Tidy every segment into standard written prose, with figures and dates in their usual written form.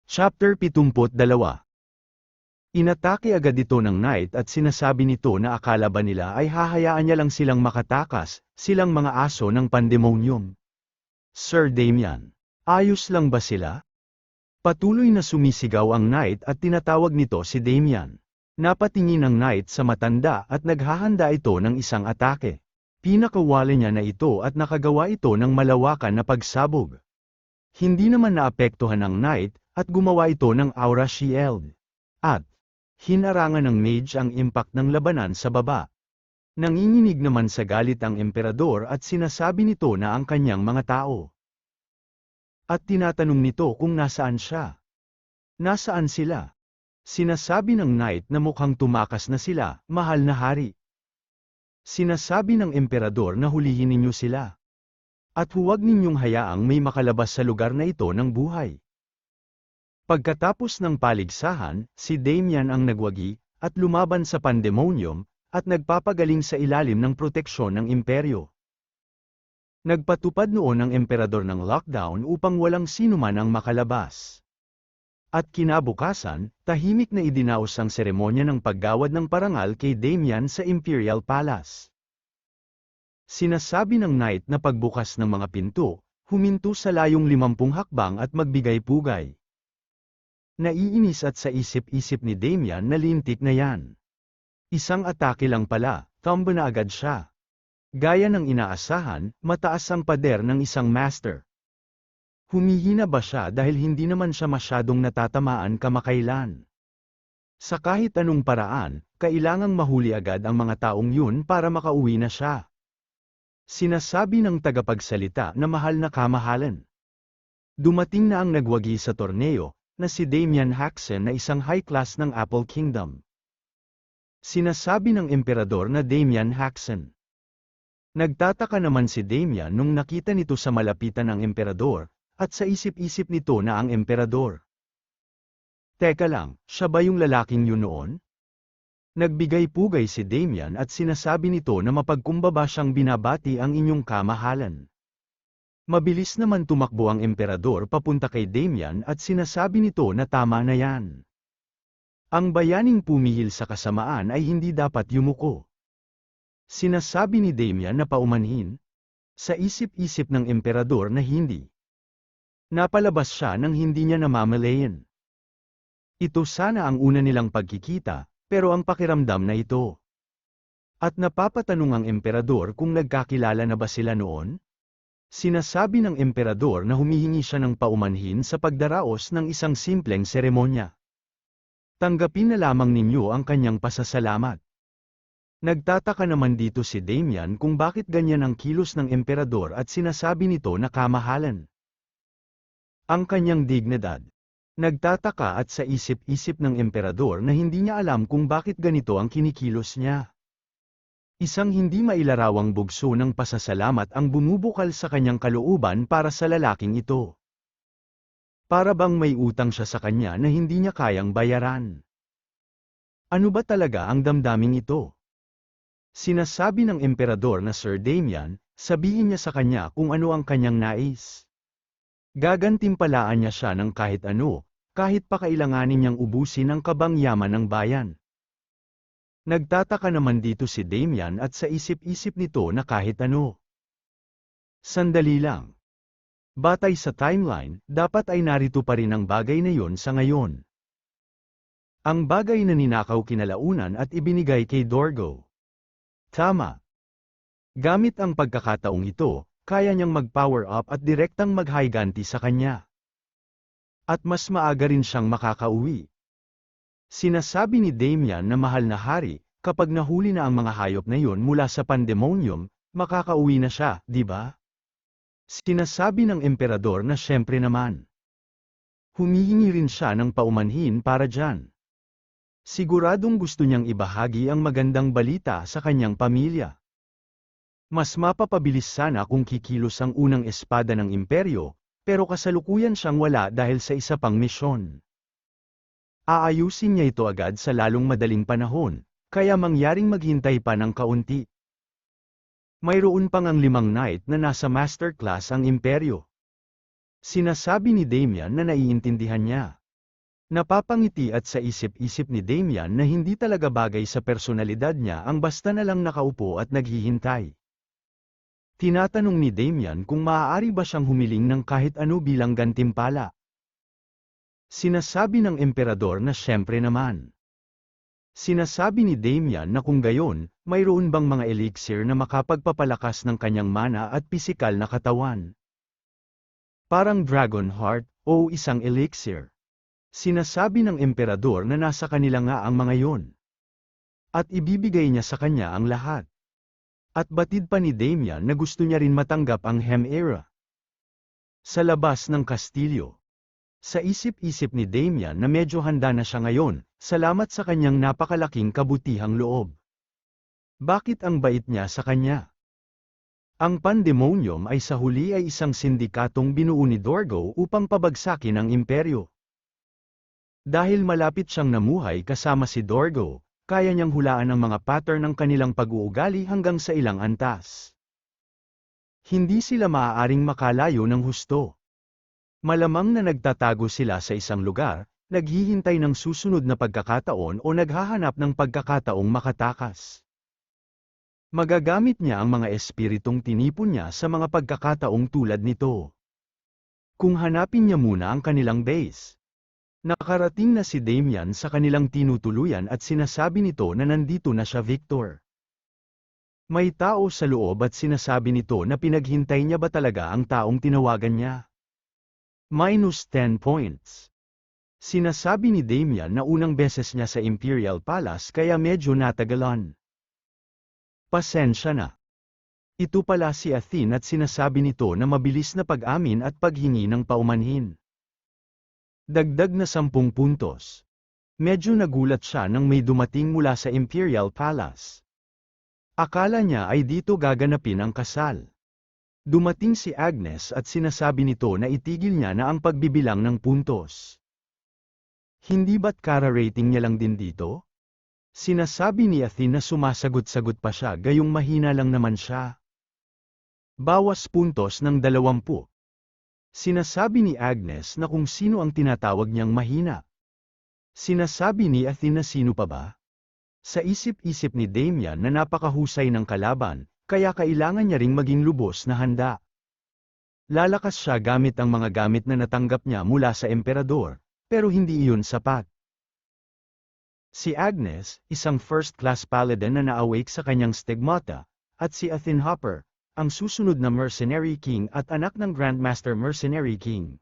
Chapter 72. Inatake agad ito ng Knight at sinasabi nito na akala ba nila ay hahayaan niya lang silang makatakas, silang mga aso ng pandemonium. Sir Damian, ayos lang ba sila? Patuloy na sumisigaw ang Knight at tinatawag nito si Damian. Napatingin ang Knight sa matanda at naghahanda ito ng isang atake. Pinakawala niya na ito at nakagawa ito ng malawakan na pagsabog. Hindi naman naapektuhan ng Knight, at gumawa ito ng aura shield. At hinarangan ng mage ang impact ng labanan sa baba. Nanginginig naman sa galit ang emperador at sinasabi nito na ang kanyang mga tao. At tinatanong nito kung nasaan siya. Nasaan sila? Sinasabi ng Knight na mukhang tumakas na sila, mahal na hari. Sinasabi ng emperador na hulihin ninyo sila. At huwag ninyong hayaang may makalabas sa lugar na ito ng buhay. Pagkatapos ng paligsahan, si Damian ang nagwagi, at lumaban sa pandemonium, at nagpapagaling sa ilalim ng proteksyon ng imperyo. Nagpatupad noon ang emperador ng lockdown upang walang sinuman ang makalabas. At kinabukasan, tahimik na idinaos ang seremonya ng paggawad ng parangal kay Damian sa Imperial Palace. Sinasabi ng Knight na pagbukas ng mga pinto, huminto sa layong 50 hakbang at magbigay-pugay. Naiinis at sa isip-isip ni Damian na lintik na yan. Isang atake lang pala, tumba na agad siya. Gaya ng inaasahan, mataas ang pader ng isang master. Humihina ba siya dahil hindi naman siya masyadong natatamaan kamakailan? Sa kahit anong paraan, kailangang mahuli agad ang mga taong yun para makauwi na siya. Sinasabi ng tagapagsalita na mahal na kamahalan. Dumating na ang nagwagi sa torneo, na si Damian Haxen na isang high class ng Apple Kingdom. Sinasabi ng emperador na Damian Haxen. Nagtataka naman si Damian nung nakita nito sa malapitan ng emperador, at sa isip-isip nito na ang emperador. Teka lang, siya ba yung lalaking yun noon? Nagbigay-pugay si Damian at sinasabi nito na mapagkumbaba siyang binabati ang inyong kamahalan. Mabilis naman tumakbo ang emperador papunta kay Damian at sinasabi nito na tama na yan. Ang bayaning pumihil sa kasamaan ay hindi dapat yumuko. Sinasabi ni Damian na paumanhin. Sa isip-isip ng emperador na hindi. Napalabas siya nang hindi niya namamalayan. Ito sana ang una nilang pagkikita, pero ang pakiramdam na ito. At napapatanong ang emperador kung nagkakilala na ba sila noon? Sinasabi ng emperador na humihingi siya ng paumanhin sa pagdaraos ng isang simpleng seremonya. Tanggapin na lamang ninyo ang kanyang pasasalamat. Nagtataka naman dito si Damian kung bakit ganyan ang kilos ng emperador at sinasabi nito na kamahalan. Ang kanyang dignidad. Nagtataka at sa isip-isip ng emperador na hindi niya alam kung bakit ganito ang kinikilos niya. Isang hindi mailarawang bugso ng pasasalamat ang bumubukal sa kanyang kalooban para sa lalaking ito. Para bang may utang siya sa kanya na hindi niya kayang bayaran. Ano ba talaga ang damdaming ito? Sinasabi ng emperador na Sir Damian, sabihin niya sa kanya kung ano ang kanyang nais. Gagantimpalaan niya siya ng kahit ano, kahit pa kailanganin niyang ubusin ang kabangyaman ng bayan. Nagtataka naman dito si Damian at sa isip-isip nito na kahit ano. Sandali lang. Batay sa timeline, dapat ay narito pa rin ang bagay na yon sa ngayon. Ang bagay na ninakaw kinalaunan at ibinigay kay Dorgo. Tama. Gamit ang pagkakataong ito, kaya niyang mag-power up at direktang maghiganti sa kanya. At mas maaga rin siyang makakauwi. Sinasabi ni Damian na mahal na hari, kapag nahuli na ang mga hayop na yun mula sa pandemonium, makakauwi na siya, di ba? Sinasabi ng emperador na syempre naman. Humihingi rin siya ng paumanhin para dyan. Siguradong gusto niyang ibahagi ang magandang balita sa kanyang pamilya. Mas mapapabilis sana kung kikilos ang unang espada ng imperyo, pero kasalukuyan siyang wala dahil sa isa pang misyon. Aayusin niya ito agad sa lalong madaling panahon, kaya mangyaring maghintay pa ng kaunti. Mayroon pang ang 5 knight na nasa masterclass ang imperyo. Sinasabi ni Damian na naiintindihan niya. Napapangiti at sa isip-isip ni Damian na hindi talaga bagay sa personalidad niya ang basta na lang nakaupo at naghihintay. Tinatanong ni Damian kung maaari ba siyang humiling ng kahit ano bilang gantimpala. Sinasabi ng emperador na siyempre naman. Sinasabi ni Damian na kung gayon, mayroon bang mga elixir na makapagpapalakas ng kanyang mana at pisikal na katawan? Parang Dragon Heart, o isang elixir. Sinasabi ng emperador na nasa kanila nga ang mga yon. At ibibigay niya sa kanya ang lahat. At batid pa ni Damian na gusto niya rin matanggap ang Hemera. Sa labas ng kastilyo. Sa isip-isip ni Damian na medyo handa na siya ngayon, salamat sa kanyang napakalaking kabutihang loob. Bakit ang bait niya sa kanya? Ang Pandemonium ay sa huli ay isang sindikatong binuo ni Dorgo upang pabagsakin ang imperyo. Dahil malapit siyang namuhay kasama si Dorgo, kaya niyang hulaan ang mga pattern ng kanilang pag-uugali hanggang sa ilang antas. Hindi sila maaaring makalayo ng husto. Malamang na nagtatago sila sa isang lugar, naghihintay ng susunod na pagkakataon o naghahanap ng pagkakataong makatakas. Magagamit niya ang mga espiritong tinipon niya sa mga pagkakataong tulad nito. Kung hanapin niya muna ang kanilang base. Nakarating na si Damian sa kanilang tinutuluyan at sinasabi nito na nandito na siya Victor. May tao sa loob at sinasabi nito na pinaghintay niya ba talaga ang taong tinawagan niya? -10 points. Sinasabi ni Damian na unang beses niya sa Imperial Palace kaya medyo natagalan. Pasensya na. Ito pala si Athene at sinasabi nito na mabilis na pag-amin at paghingi ng paumanhin. Dagdag na 10 puntos. Medyo nagulat siya nang may dumating mula sa Imperial Palace. Akala niya ay dito gaganapin ang kasal. Dumating si Agnes at sinasabi nito na itigil niya na ang pagbibilang ng puntos. Hindi ba't kara-rating niya lang din dito? Sinasabi ni Athene na sumasagot-sagot pa siya gayong mahina lang naman siya. Bawas puntos ng 20. Sinasabi ni Agnes na kung sino ang tinatawag niyang mahina. Sinasabi ni Athene na sino pa ba? Sa isip-isip ni Damian na napakahusay ng kalaban, kaya kailangan niya ring maging lubos na handa. Lalakas siya gamit ang mga gamit na natanggap niya mula sa emperador, pero hindi iyon sapat. Si Agnes, isang first-class paladin na na-awake sa kanyang stigmata, at si Athene Hopper, ang susunod na Mercenary King at anak ng Grandmaster Mercenary King.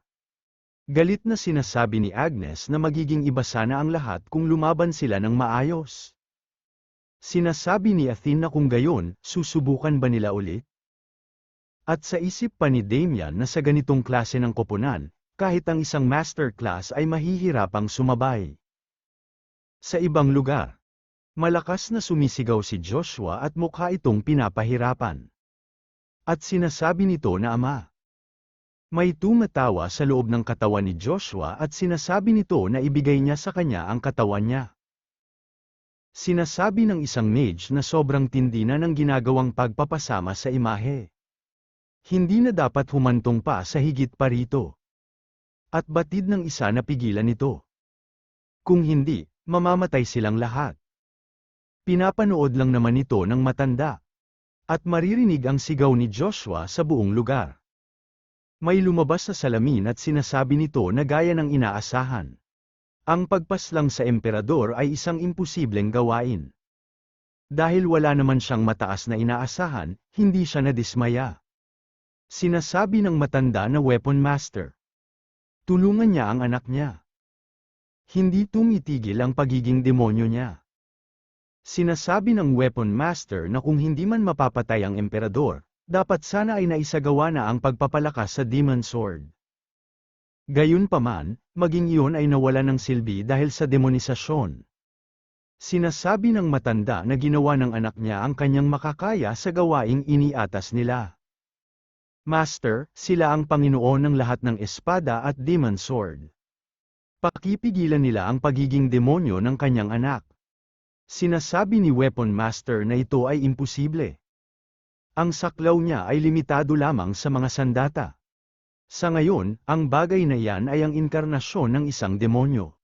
Galit na sinasabi ni Agnes na magiging iba sana ang lahat kung lumaban sila ng maayos. Sinasabi ni Athene na kung gayon, susubukan ba nila ulit? At sa isip pa ni Damian na sa ganitong klase ng koponan, kahit ang isang master class ay mahihirapang sumabay. Sa ibang lugar, malakas na sumisigaw si Joshua at mukha itong pinapahirapan. At sinasabi nito na ama. May tumatawa sa loob ng katawan ni Joshua at sinasabi nito na ibigay niya sa kanya ang katawan niya. Sinasabi ng isang mage na sobrang tindi na ng ginagawang pagpapasama sa imahe. Hindi na dapat humantong pa sa higit pa rito. At batid ng isa na pigilan ito. Kung hindi, mamamatay silang lahat. Pinapanood lang naman ito ng matanda. At maririnig ang sigaw ni Joshua sa buong lugar. May lumabas sa salamin at sinasabi nito na gaya ng inaasahan. Ang pagpaslang sa emperador ay isang imposibleng gawain. Dahil wala naman siyang mataas na inaasahan, hindi siya nadismaya. Sinasabi ng matanda na weapon master. Tulungan niya ang anak niya. Hindi tumitigil ang pagiging demonyo niya. Sinasabi ng weapon master na kung hindi man mapapatay ang emperador, dapat sana ay naisagawa na ang pagpapalakas sa demon sword. Gayunpaman, maging iyon ay nawala ng silbi dahil sa demonisasyon. Sinasabi ng matanda na ginawa ng anak niya ang kanyang makakaya sa gawaing iniatas nila. Master, sila ang Panginoon ng lahat ng espada at demon sword. Pakipigilan nila ang pagiging demonyo ng kanyang anak. Sinasabi ni Weapon Master na ito ay imposible. Ang saklaw niya ay limitado lamang sa mga sandata. Sa ngayon, ang bagay na yan ay ang inkarnasyon ng isang demonyo.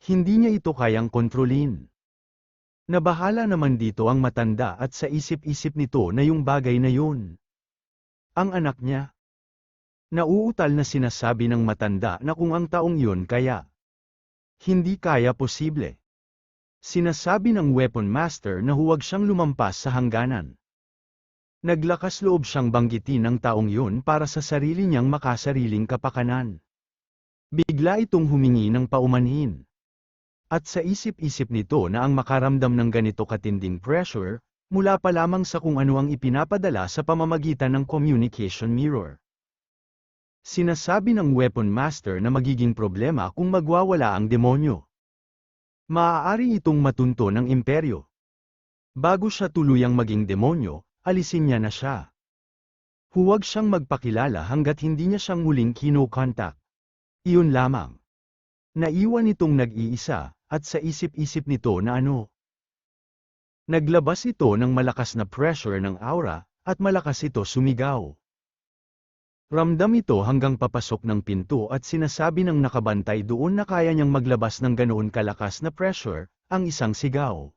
Hindi niya ito kayang kontrolin. Nabahala naman dito ang matanda at sa isip-isip nito na yung bagay na yun. Ang anak niya. Nauutal na sinasabi ng matanda na kung ang taong yun kaya. Hindi kaya posible. Sinasabi ng weapon master na huwag siyang lumampas sa hangganan. Naglakas loob siyang banggitin ang taong yun para sa sarili niyang makasariling kapakanan. Bigla itong humingi ng paumanhin. At sa isip-isip nito na ang makaramdam ng ganito katinding pressure, mula pa lamang sa kung ano ang ipinapadala sa pamamagitan ng communication mirror. Sinasabi ng weapon master na magiging problema kung magwawala ang demonyo. Maaari itong matunto ng imperyo. Bago siya tuluyang maging demonyo, alisin niya na siya. Huwag siyang magpakilala hanggat hindi niya siyang muling kino-contact. Iyon lamang. Naiwan itong nag-iisa, at sa isip-isip nito na ano. Naglabas ito ng malakas na pressure ng aura, at malakas ito sumigaw. Ramdam ito hanggang papasok ng pinto at sinasabi ng nakabantay doon na kaya niyang maglabas ng ganoon kalakas na pressure, ang isang sigaw.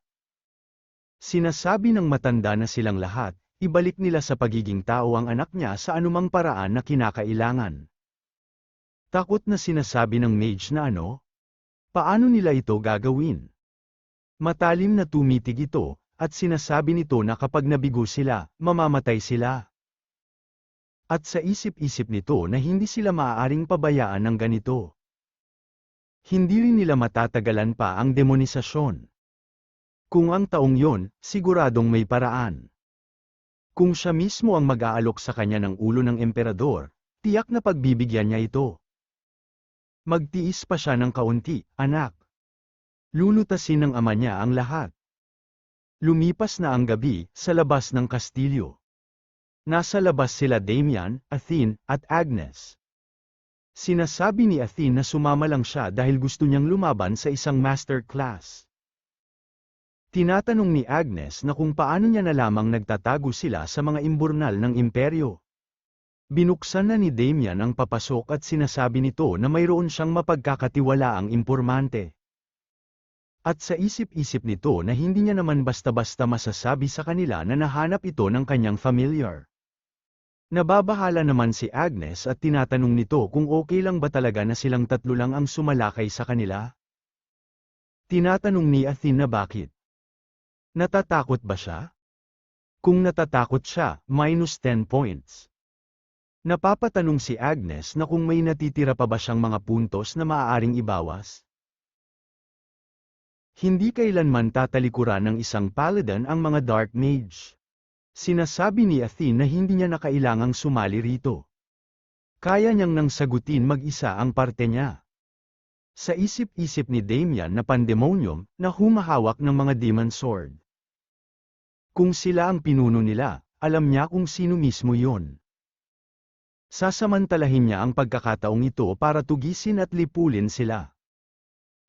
Sinasabi ng matanda na silang lahat, ibalik nila sa pagiging tao ang anak niya sa anumang paraan na kinakailangan. Takot na sinasabi ng mage na ano? Paano nila ito gagawin? Matalim na tumitig ito, at sinasabi nito na kapag nabigo sila, mamamatay sila. At sa isip-isip nito na hindi sila maaaring pabayaan ng ganito. Hindi rin nila matatagalan pa ang demonisasyon. Kung ang taong yon, siguradong may paraan. Kung siya mismo ang mag-aalok sa kanya ng ulo ng emperador, tiyak na pagbibigyan niya ito. Magtiis pa siya ng kaunti, anak. Lulutasin ng ama niya ang lahat. Lumipas na ang gabi, sa labas ng kastilyo. Nasa labas sila Damian, Athene, at Agnes. Sinasabi ni Athene na sumama lang siya dahil gusto niyang lumaban sa isang master class. Tinatanong ni Agnes na kung paano niya na lamang nagtatago sila sa mga imburnal ng imperyo. Binuksan na ni Damian ang papasok at sinasabi nito na mayroon siyang mapagkakatiwalaang impormante. At sa isip-isip nito na hindi niya naman basta-basta masasabi sa kanila na nahanap ito ng kanyang familiar. Nababahala naman si Agnes at tinatanong nito kung okay lang ba talaga na silang tatlo lang ang sumalakay sa kanila. Tinatanong ni Athene na bakit. Natatakot ba siya? Kung natatakot siya, -10 points. Napapatanong si Agnes na kung may natitira pa ba siyang mga puntos na maaaring ibawas. Hindi kailanman tatalikuran ng isang paladin ang mga dark mage. Sinasabi ni Athene na hindi niya na kailangang sumali rito. Kaya niyang nang sagutin mag-isa ang parte niya. Sa isip-isip ni Damian na pandemonium na humahawak ng mga demon sword. Kung sila ang pinuno nila, alam niya kung sino mismo yon. Sasamantalahin niya ang pagkakataong ito para tugisin at lipulin sila.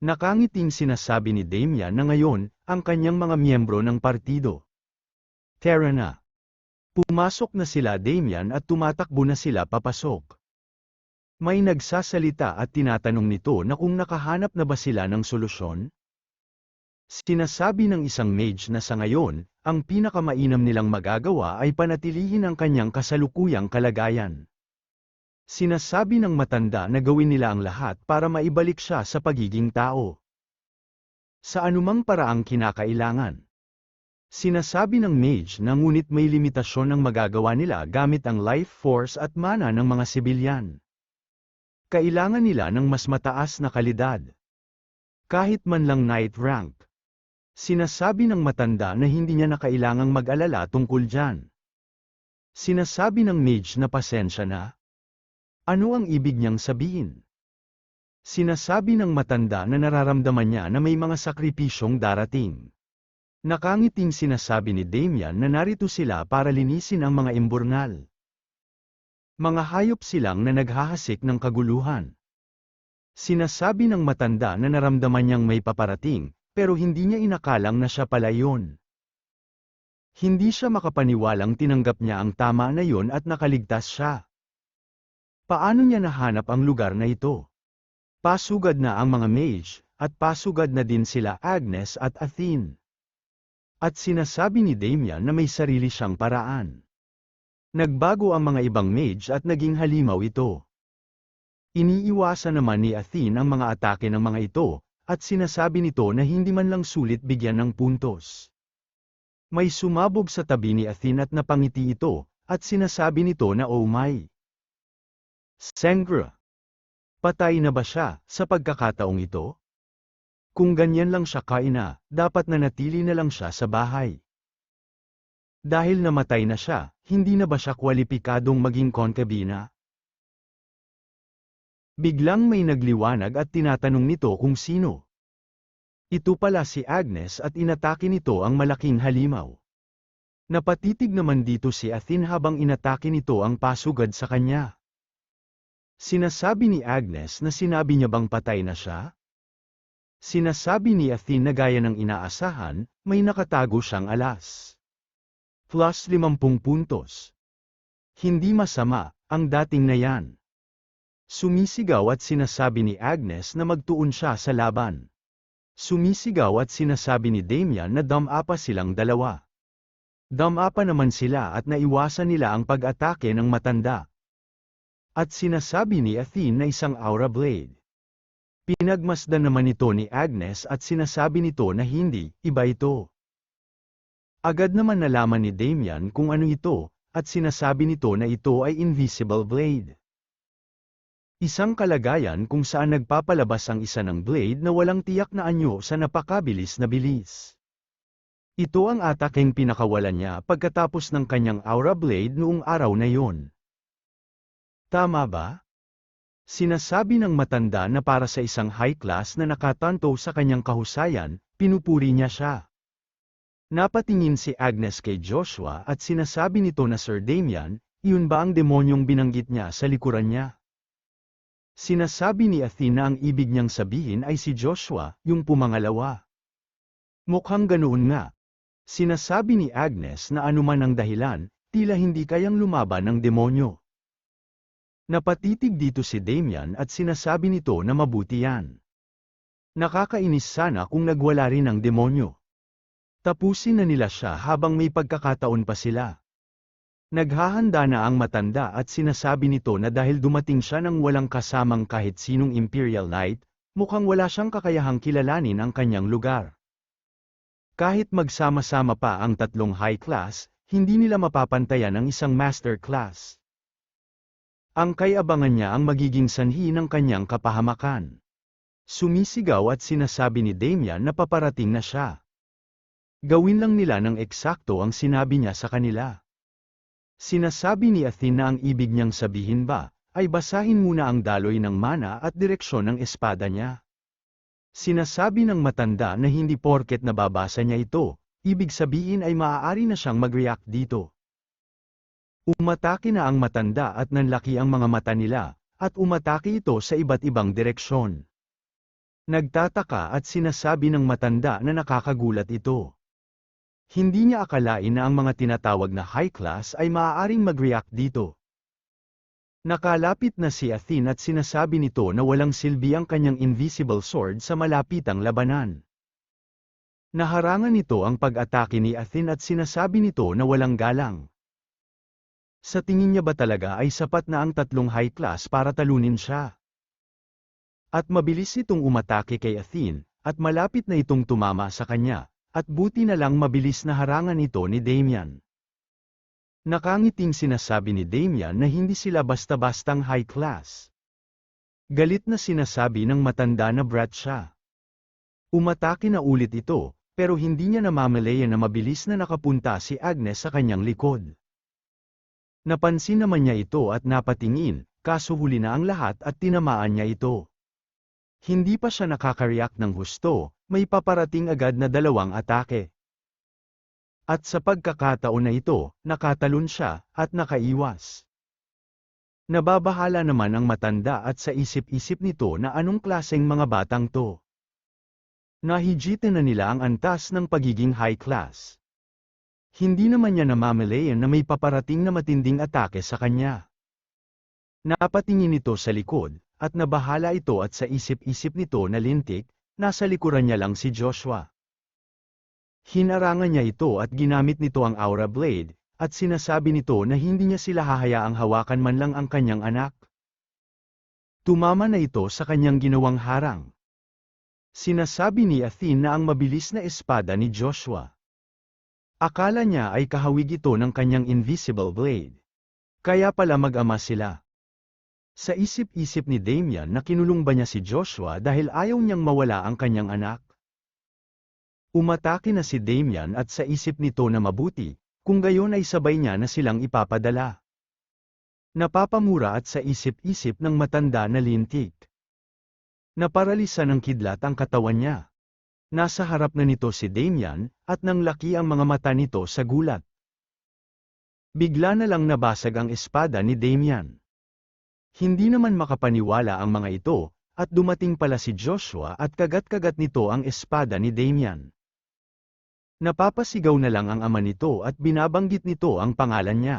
Nakangiting sinasabi ni Damian na ngayon, ang kanyang mga miyembro ng partido. Tara na. Pumasok na sila Damian at tumatakbo na sila papasok. May nagsasalita at tinatanong nito na kung nakahanap na ba sila ng solusyon? Sinasabi ng isang mage na sa ngayon, ang pinakamainam nilang magagawa ay panatilihin ang kanyang kasalukuyang kalagayan. Sinasabi ng matanda na gawin nila ang lahat para maibalik siya sa pagiging tao. Sa anumang paraang kinakailangan. Sinasabi ng mage na ngunit may limitasyon ang magagawa nila gamit ang life force at mana ng mga sibilyan. Kailangan nila ng mas mataas na kalidad. Kahit man lang knight rank. Sinasabi ng matanda na hindi niya na kailangang mag-alala tungkol dyan. Sinasabi ng mage na pasensya na. Ano ang ibig niyang sabihin? Sinasabi ng matanda na nararamdaman niya na may mga sakripisyong darating. Nakangiting sinasabi ni Damian na narito sila para linisin ang mga imburnal. Mga hayop silang na naghahasik ng kaguluhan. Sinasabi ng matanda na naramdaman niyang may paparating, pero hindi niya inakalang na siya pala yun. Hindi siya makapaniwalang tinanggap niya ang tama na yon at nakaligtas siya. Paano niya nahanap ang lugar na ito? Pasugad na ang mga mage, at pasugad na din sila Agnes at Athene. At sinasabi ni Damian na may sarili siyang paraan. Nagbago ang mga ibang mage at naging halimaw ito. Iniiwasan naman ni Athene ang mga atake ng mga ito, at sinasabi nito na hindi man lang sulit bigyan ng puntos. May sumabog sa tabi ni Athene at napangiti ito, at sinasabi nito na oh my. Sangra. Patay na ba siya, sa pagkakataong ito? Kung ganyan lang siya kaina, dapat nanatili na lang siya sa bahay. Dahil namatay na siya, hindi na ba siya kwalipikadong maging konkabina? Biglang may nagliwanag at tinatanong nito kung sino. Ito pala si Agnes at inatake nito ang malaking halimaw. Napatitig naman dito si Athene habang inatake nito ang pasugad sa kanya. Sinasabi ni Agnes na sinabi niya bang patay na siya? Sinasabi ni Athene na gaya ng inaasahan, may nakatago siyang alas. Plus 50 puntos. Hindi masama, ang dating na yan. Sumisigaw at sinasabi ni Agnes na magtuon siya sa laban. Sumisigaw at sinasabi ni Damian na dumapa silang dalawa. Dumapa naman sila at naiwasan nila ang pag-atake ng matanda. At sinasabi ni Athene na isang aura blade. Pinagmasdan naman ito ni Agnes at sinasabi nito na hindi, iba ito. Agad naman nalaman ni Damian kung ano ito, at sinasabi nito na ito ay invisible blade. Isang kalagayan kung saan nagpapalabas ang isa ng blade na walang tiyak na anyo sa napakabilis na bilis. Ito ang atakeng pinakawalan niya pagkatapos ng kanyang aura blade noong araw na yon. Tama ba? Sinasabi ng matanda na para sa isang high class na nakatanto sa kanyang kahusayan, pinupuri niya siya. Napatingin si Agnes kay Joshua at sinasabi nito na Sir Damian, iyon ba ang demonyong binanggit niya sa likuran niya? Sinasabi ni Athene na ang ibig niyang sabihin ay si Joshua, yung pumangalawa. Mukhang ganoon nga. Sinasabi ni Agnes na anuman ang dahilan, tila hindi kayang lumaban ng demonyo. Napatitig dito si Damian at sinasabi nito na mabuti yan. Nakakainis sana kung nagwala rin ang demonyo. Tapusin na nila siya habang may pagkakataon pa sila. Naghahanda na ang matanda at sinasabi nito na dahil dumating siya nang walang kasamang kahit sinong Imperial Knight, mukhang wala siyang kakayahang kilalanin ang kanyang lugar. Kahit magsama-sama pa ang tatlong high class, hindi nila mapapantayan ang isang master class. Ang kayabangan niya ang magiging sanhi ng kanyang kapahamakan. Sumisigaw at sinasabi ni Damian na paparating na siya. Gawin lang nila ng eksakto ang sinabi niya sa kanila. Sinasabi ni Athene na ang ibig niyang sabihin ba, ay basahin muna ang daloy ng mana at direksyon ng espada niya. Sinasabi ng matanda na hindi porket nababasa niya ito, ibig sabihin ay maaari na siyang mag-react dito. Umatake na ang matanda at nanlaki ang mga mata nila, at umatake ito sa iba't ibang direksyon. Nagtataka at sinasabi ng matanda na nakakagulat ito. Hindi niya akalain na ang mga tinatawag na high class ay maaaring mag-react dito. Nakalapit na si Athene at sinasabi nito na walang silbi ang kanyang invisible sword sa malapitang labanan. Naharangan nito ang pag-atake ni Athene at sinasabi nito na walang galang. Sa tingin niya ba talaga ay sapat na ang tatlong high class para talunin siya? At mabilis itong umatake kay Athene, at malapit na itong tumama sa kanya, at buti na lang mabilis na harangan ito ni Damian. Nakangiting sinasabi ni Damian na hindi sila basta-bastang high class. Galit na sinasabi ng matanda na brat siya. Umatake na ulit ito, pero hindi niya namamalayan na mabilis na nakapunta si Agnes sa kanyang likod. Napansin naman niya ito at napatingin, kaso huli na ang lahat at tinamaan niya ito. Hindi pa siya nakaka-react ng husto, may paparating agad na dalawang atake. At sa pagkakataon na ito, nakatalon siya, at nakaiwas. Nababahala naman ang matanda at sa isip-isip nito na anong klaseng mga batang to. Nahijitin na nila ang antas ng pagiging high class. Hindi naman niya namamalayan na may paparating na matinding atake sa kanya. Napatingin ito sa likod, at nabahala ito at sa isip-isip nito na lintik, nasa likuran niya lang si Joshua. Hinarangan niya ito at ginamit nito ang Aura Blade, at sinasabi nito na hindi niya sila hahayaang hawakan man lang ang kanyang anak. Tumama na ito sa kanyang ginawang harang. Sinasabi ni Athene na ang mabilis na espada ni Joshua. Akala niya ay kahawig ito ng kanyang invisible blade. Kaya pala mag-ama sila. Sa isip-isip ni Damian na kinulong ba niya si Joshua dahil ayaw niyang mawala ang kanyang anak? Umatake na si Damian at sa isip nito na mabuti, kung gayon ay sabay niya na silang ipapadala. Napapamura at sa isip-isip ng matanda na lintik. Naparalisa ng kidlat ang katawan niya. Nasa harap na nito si Damian, at nang laki ang mga mata nito sa gulat. Bigla na lang nabasag ang espada ni Damian. Hindi naman makapaniwala ang mga ito, at dumating pala si Joshua at kagat-kagat nito ang espada ni Damian. Napapasigaw na lang ang ama nito at binabanggit nito ang pangalan niya.